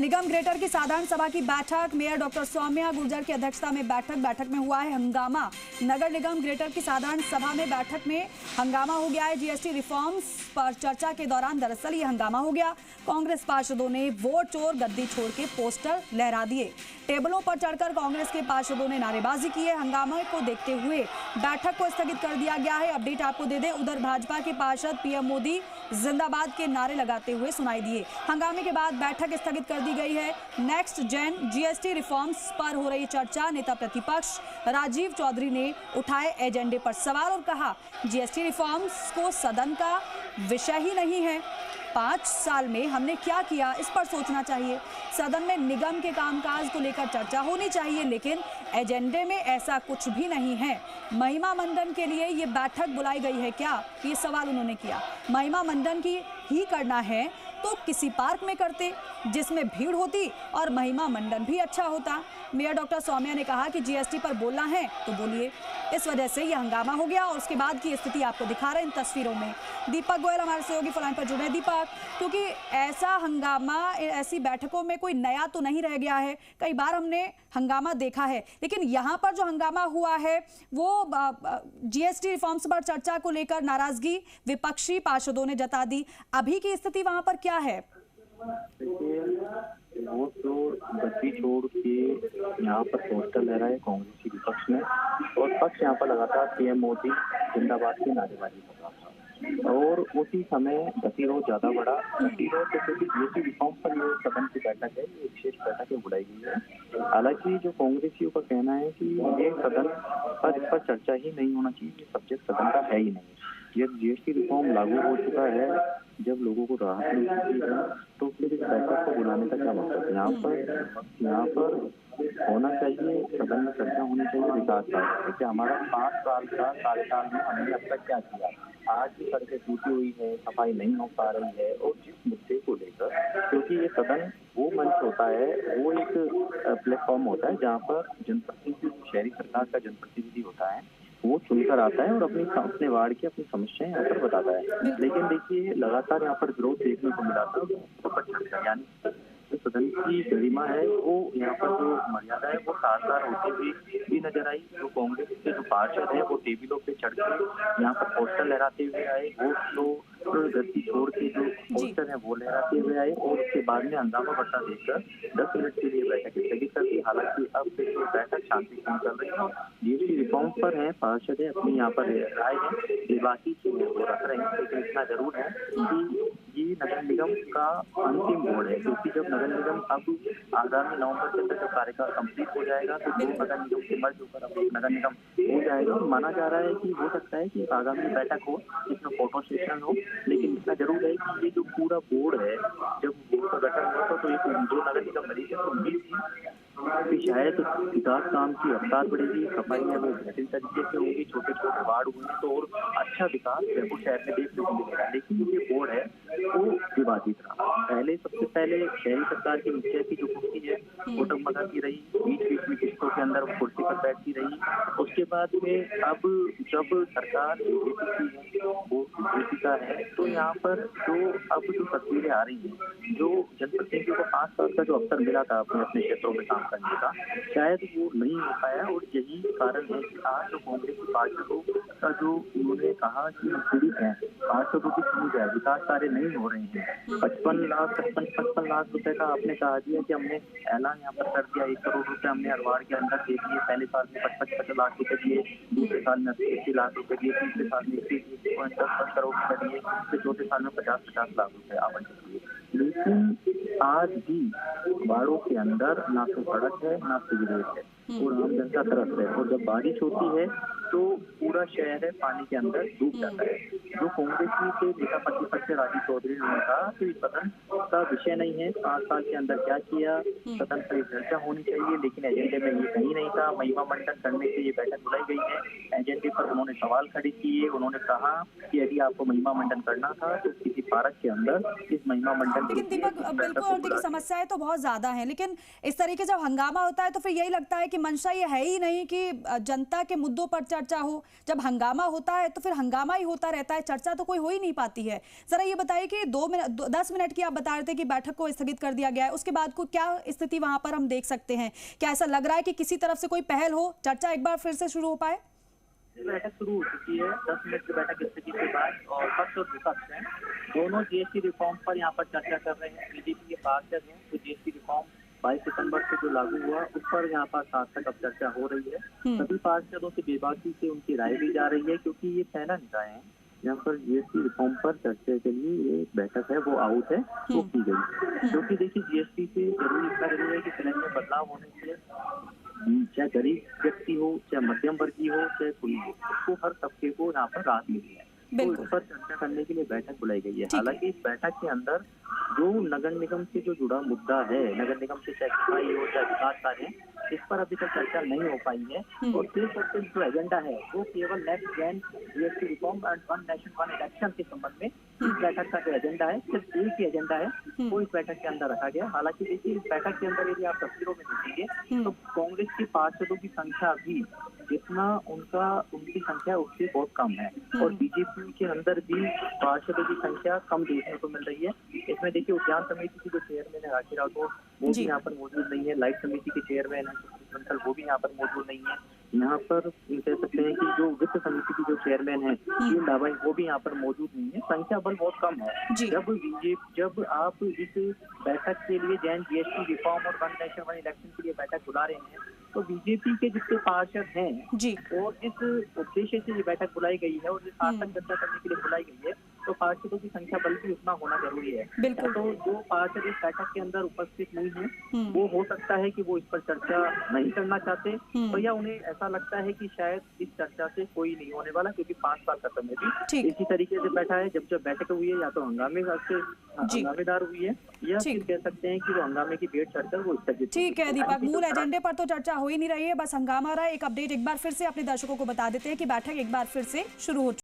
निगम greater की साधारण सभा की बैठक, मेयर डॉक्टर सौम्या गुर्जर की अध्यक्षता में बैठक में हुआ है हंगामा। नगर निगम ग्रेटर की साधारण सभा में बैठक में हंगामा हो गया है। जीएसटी रिफॉर्म्स पर चर्चा के दौरान दरअसल ये हंगामा हो गया। कांग्रेस पार्षदों ने वोट चोर गद्दी छोड़ के पोस्टर लहरा दिए। टेबलों पर चढ़कर कांग्रेस के पार्षदों ने नारेबाजी की है। हंगामे को देखते हुए बैठक को स्थगित कर दिया गया है। अपडेट आपको दे दें, उधर भाजपा के पार्षद पीएम मोदी जिंदाबाद के नारे लगाते हुए सुनाई दिए। हंगामे के बाद बैठक स्थगित कर दी गई है। नेक्स्ट जेन जीएसटी रिफॉर्म्स पर हो रही चर्चा। नेता प्रतिपक्ष राजीव चौधरी ने उठाए एजेंडे पर सवाल और कहा, जीएसटी रिफॉर्म्स को सदन का विषय ही नहीं है। 5 साल में हमने क्या किया, इस पर सोचना चाहिए। सदन में निगम के कामकाज को लेकर चर्चा होनी चाहिए, लेकिन एजेंडे में ऐसा कुछ भी नहीं है। महिमा मंडन के लिए ये बैठक बुलाई गई है क्या, ये सवाल उन्होंने किया। महिमा मंडन की ही करना है तो किसी पार्क में करते जिसमें भीड़ होती और महिमा मंडन भी अच्छा होता। मेयर डॉक्टर सौम्या ने कहा कि जीएसटी पर बोलना है तो बोलिए। इस वजह से यह हंगामा हो गया और उसके बाद की स्थिति आपको दिखा रहे हैं इन तस्वीरों में। दीपक गोयल हमारे सहयोगी फलाइन पर जुड़े। दीपक, क्योंकि ऐसा हंगामा ऐसी बैठकों में कोई नया तो नहीं रह गया है, कई बार हमने हंगामा देखा है, लेकिन यहाँ पर जो हंगामा हुआ है वो जीएसटी रिफॉर्म्स पर चर्चा को लेकर नाराजगी विपक्षी पार्षदों ने जता दी। अभी की स्थिति वहां पर क्या है? वोट चोर गद्दी छोड़ के यहाँ पर पोस्टर लहराए कांग्रेसी विपक्ष ने, और पक्ष यहाँ पर लगातार पीएम मोदी जिंदाबाद की नारेबाजी कर रहा था। और उसी समय गतिरोध ज्यादा बढ़ा। गतिरोध जैसे कि जीएसटी रिफॉर्म पर ये सदन की बैठक है, ये विशेष बैठक बुलाई गई है। हालांकि जो कांग्रेसियों का कहना है कि ये सदन पर इस पर चर्चा ही नहीं होना चाहिए, ये सब्जेक्ट सदन का है ही नहीं। जब जीएसटी रिफॉर्म लागू हो चुका है, जब लोगों को राहत मिल चुकी है, तो फिर इस बैठक को बुलाने का क्या मकसद है? यहाँ पर होना चाहिए, सदन में चर्चा होनी चाहिए विकास का। जैसे हमारा 5 साल का कार्यकाल में हमने अब तक क्या किया, आज भी सड़कें टूटी हुई है, सफाई नहीं हो पा रही है। और जिस मुद्दे को लेकर, क्योंकि ये सदन वो मंच होता है, वो एक प्लेटफॉर्म होता है जहाँ पर जनप्रतिनिधि, शहरी सरकार का जनप्रतिनिधि होता है, वो चुनकर आता है और अपने वार्ड की अपनी समस्याएं यहाँ पर बताता है। लेकिन देखिए, लगातार यहाँ पर विरोध देखने को मिला था। यानी सदन की गरिमा है, वो यहाँ पर जो मर्यादा है वो तार होती हुई भी नजर आई। जो कांग्रेस के जो पार्षद है वो टेबलों पे चढ़ के यहाँ पर पोस्टर लहराते हुए आए। वोट तो गद्दी छोड़ के जो पोस्टर है वो लहराते हुए आए, और उसके बाद में हंगामा बढ़ता देखकर 10 मिनट के लिए बैठक स्थगित कर दी। हालांकि अब बैठक शांतिपूर्ण चल रही है। जीएसटी रिफॉर्म पर है, पार्षद है अपनी यहाँ पर राय है, ये बाकी चीजें वो रख रहे हैं। लेकिन इतना जरूर है कि ये नगर निगम का अंतिम बोर्ड है, क्योंकि जब नगर निगम अब आगामी नवंबर के अंदर जब कार्यकाल कंप्लीट हो जाएगा तो दो नगर निगम से मर्ज होकर अब नगर निगम हो जाएगा। माना जा रहा है कि हो सकता है कि आगामी बैठक हो जिसमें फोटो सेशन हो। लेकिन इतना जरूर है कि ये जो पूरा बोर्ड है, जब बोर्ड का गठन हुआ तो एक 2 नगर निगम बनी थी, तो उम्मीद थी कि शायद विकास काम की रफ्तार बढ़ेगी, सफाई है वो बेहतरीन तरीके से होगी, छोटे छोटे वार्ड होंगे तो और अच्छा विकास जयपुर शहर में देखने को मिलेगा। लेकिन ये बोर्ड है वो विवादित रहा। सबसे पहले शहरी सरकार के मुखिया की जो कुर्सी है वो टगमगाती रही, बीच बीच में किस्तों के अंदर कुर्सी पर बैठती रही। उसके बाद में अब जब सरकार वो बीजेपी का है, तो यहाँ पर जो तस्वीरें आ रही हैं, जो जनप्रतिनिधियों को 5 साल का जो अवसर मिला था अपने अपने क्षेत्रों में काम करने का, शायद वो नहीं हो पाया। और यही कारण है कि आज जो कांग्रेस की पार्षदों का जो उन्होंने कहा कि हम पीड़ित हैं, पार्षदों की सुनी जाए, विकास कार्य नहीं हो रहे हैं। 55 लाख रुपए का आपने कहा दिया कि हमने ऐलान यहाँ पर कर दिया, 1 करोड़ रुपए हमने हर वार्ड के अंदर दे दिए। पहले साल में 55 लाख रुपए दिए, दूसरे साल में 80 लाख रुपए दिए, तीसरे साल में 10 करोड़ रुपए दिए, फिर चौथे साल में 50 लाख रुपए आवंटित किए। लेकिन आज भी वार्डों के अंदर ना तो सड़क है ना सीवरेज है, और आम जनता तरफ है। और जब बारिश होती है तो पूरा शहर है पानी के अंदर डूब जाता है। जो कांग्रेस के नेता प्रतिपक्ष राजीव चौधरी ने कहा कि सदन का विषय नहीं है, 5 साल के अंदर क्या किया, सदन पर चर्चा होनी चाहिए, लेकिन एजेंडे में ये कहीं नहीं था। महिमा मंडन करने के लिए बैठक बुलाई गई है। एजेंडे पर उन्होंने सवाल खड़े किए। उन्होंने कहा कि यदि आपको महिमा मंडन करना था तो किसी पार्क के अंदर इस महिमा मंडन। लेकिन दीपक, बिल्कुल देखिए, समस्याएं तो बहुत ज्यादा हैं, लेकिन इस तरीके जब हंगामा होता है तो फिर यही लगता है कि मंशा ये है ही नहीं कि जनता के मुद्दों पर चर्चा हो, जब हंगामा होता है तो फिर हंगामा ही होता रहता है, चर्चा तो कोई हो ही नहीं पाती है। जरा ये बताइए कि 10 मिनट की आप बता रहे थे कि बैठक को स्थगित कर दिया गया है, उसके बाद को क्या स्थिति वहां पर हम देख सकते हैं? क्या ऐसा लग रहा है कि किसी तरफ से कोई पहल हो, चर्चा एक बार फिर से शुरू हो पाए? बैठक शुरू हो चुकी है 10 मिनट की बैठक स्थिति के बाद, और पक्ष और विपक्ष हैं दोनों जीएसटी रिफॉर्म पर यहाँ पर चर्चा कर रहे हैं। बीजेपी के पार्षद हैं तो जीएसटी रिफॉर्म 22 सितंबर से जो लागू हुआ उस पर यहाँ पर साथ तक अब चर्चा हो रही है। सभी पार्षदों से बेबाकी से उनकी राय ली जा रही है, क्योंकि ये पहला निकाय है यहाँ पर जीएसटी रिफॉर्म पर चर्चा के लिए ये बैठक है वो आउट है, वो की गई। क्योंकि देखिए जीएसटी से जरूरी है कि सिलेंडर में बदलाव होने से चाहे गरीब व्यक्ति हो, चाहे मध्यम वर्गीय हो, चाहे कोई हो, उसको हर तबके को यहाँ पर राहत मिली है। तो इस पर चर्चा करने के लिए बैठक बुलाई गई है। हालांकि इस बैठक के अंदर जो नगर निगम से जो जुड़ा मुद्दा है, नगर निगम से चाहे सफाई हो चाहे विकास कार्य, इस पर अभी तक चर्चा नहीं हो पाई है। और सिर्फ और सिर्फ जो एजेंडा है वो केवल next gen GST reform and one nation one election के संबंध में इस बैठक का जो एजेंडा है, सिर्फ एक ही एजेंडा है, वो इस बैठक के अंदर रखा गया। हालांकि देखिए इस बैठक के अंदर यदि आप तस्वीरों में देखेंगे तो कांग्रेस के पार्षदों की संख्या भी जितना उनकी संख्या उससे बहुत कम है, और बीजेपी के अंदर भी पार्षदों की संख्या कम देखने को मिल रही है। इसमें देखिए उद्यान समिति की जो चेयरमैन है राखी राठौर, वो भी यहाँ पर मौजूद नहीं है। लाइट समिति के चेयरमैन है वो भी यहाँ पर मौजूद नहीं है। यहाँ पर कह सकते हैं कि जो वित्त समिति की जो चेयरमैन है लाभाई, वो भी यहाँ पर मौजूद नहीं है। संख्या बल बहुत कम है। जब आप इस बैठक के लिए जैन जीएसटी रिफॉर्म और वन नेशन वन इलेक्शन के लिए बैठक बुला रहे हैं, तो बीजेपी के जितने पार्षद हैं और इस उद्देश्य से ये बैठक बुलाई गई है और जिस सार्थक चर्चा करने के लिए बुलाई गई है, तो पार्षदों की संख्या बल भी उतना होना जरूरी है। तो जो पार्षद इस बैठक के अंदर उपस्थित नहीं है, वो हो सकता है कि वो इस पर चर्चा नहीं करना चाहते, और या उन्हें ऐसा लगता है कि शायद इस चर्चा से कोई नहीं होने वाला, क्योंकि 5 साल का समय भी इसी तरीके से बैठा है। जब बैठक हुई है या तो हंगामेदार हुई है, या फिर कह सकते हैं कि वो हंगामे की डेट चढ़कर वो स्थगित। ठीक है दीपक, मूल एजेंडे पर तो चर्चा हो ही नहीं रही है, बस हंगामा रहा है। एक अपडेट एक बार फिर से अपने दर्शकों को बता देते हैं कि बैठक एक बार फिर से शुरू हो